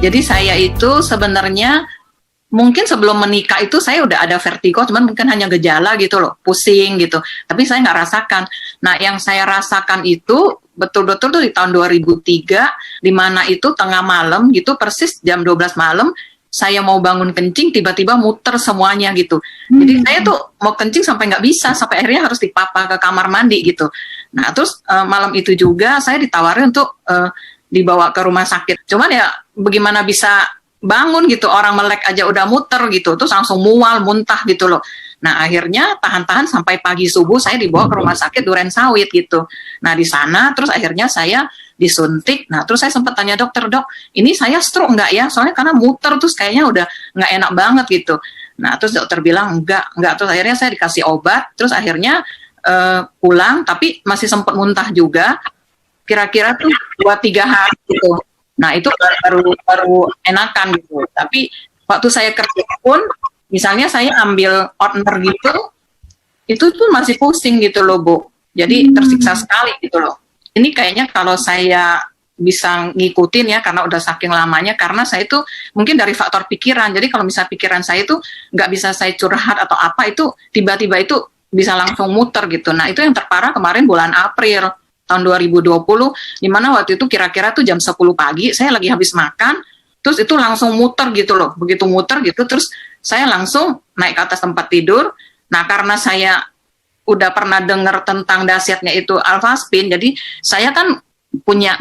Jadi saya itu sebenarnya mungkin sebelum menikah itu saya udah ada vertigo, cuman mungkin hanya gejala gitu loh, pusing gitu. Tapi saya nggak rasakan. Nah, yang saya rasakan itu betul-betul tuh di tahun 2003, di mana itu tengah malam gitu, persis jam 12 malam, saya mau bangun kencing, tiba-tiba muter semuanya gitu. Jadi saya tuh mau kencing sampai nggak bisa, sampai akhirnya harus dipapa ke kamar mandi gitu. Nah, terus malam itu juga saya ditawarin untuk dibawa ke rumah sakit. Cuman ya bagaimana bisa bangun gitu, orang melek aja udah muter gitu, terus langsung mual, muntah gitu loh. Nah, akhirnya tahan-tahan sampai pagi subuh saya dibawa ke rumah sakit Duren Sawit gitu. Nah, di sana terus akhirnya saya disuntik. Nah, terus saya sempat tanya dokter, dok, ini saya stroke nggak ya? Soalnya karena muter terus kayaknya udah nggak enak banget gitu. Nah, terus dokter bilang enggak. Terus akhirnya saya dikasih obat, terus akhirnya pulang, tapi masih sempat muntah juga. Kira-kira tuh 2-3 hari gitu. Nah, itu baru enakan gitu. Tapi waktu saya kerja pun, misalnya saya ambil partner gitu, itu tuh masih pusing gitu loh, Bu. Jadi tersiksa sekali gitu loh. Ini kayaknya kalau saya bisa ngikutin ya, karena udah saking lamanya, karena saya itu mungkin dari faktor pikiran. Jadi kalau misalnya pikiran saya itu nggak bisa saya curhat atau apa, itu tiba-tiba itu bisa langsung muter gitu. Nah, itu yang terparah kemarin bulan April tahun 2020, di mana waktu itu kira-kira tuh jam 10 pagi, saya lagi habis makan, terus itu langsung muter gitu loh. Begitu muter gitu, terus saya langsung naik ke atas tempat tidur. Nah, karena saya udah pernah dengar tentang dahsyatnya itu Alpha-Spin, jadi saya kan punya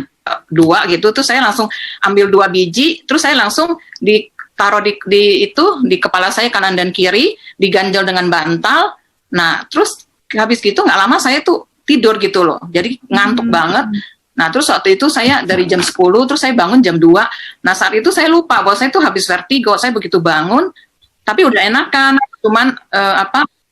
2 gitu, terus saya langsung ambil 2 biji, terus saya langsung ditaruh di kepala saya kanan dan kiri, diganjel dengan bantal. Nah, terus habis gitu nggak lama saya tuh tidur gitu loh, jadi ngantuk banget. Nah, terus waktu itu saya dari jam 10, terus saya bangun jam 2. Nah, saat itu saya lupa bahwa saya tuh habis vertigo. Saya begitu bangun, tapi udah enakan, cuman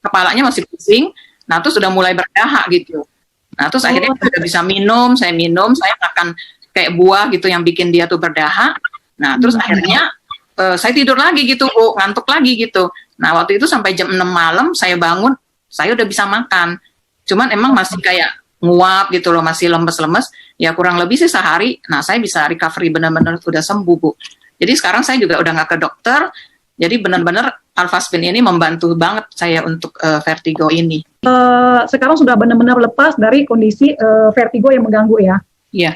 kepalanya masih pusing. Nah, terus udah mulai berdahak gitu. Nah, terus akhirnya udah bisa minum, saya makan kayak buah gitu yang bikin dia tuh berdahak. Nah, terus akhirnya saya tidur lagi gitu, Bu, ngantuk lagi gitu. Nah, waktu itu sampai jam 6 malam saya bangun, saya udah bisa makan. Cuman emang masih kayak nguap gitu loh, masih lemes-lemes. Ya kurang lebih sih sehari, nah saya bisa recovery benar-benar udah sembuh, Bu. Jadi sekarang saya juga udah nggak ke dokter, jadi benar-benar Alpha-Spin ini membantu banget saya untuk vertigo ini. Sekarang sudah benar-benar lepas dari kondisi vertigo yang mengganggu ya? Iya.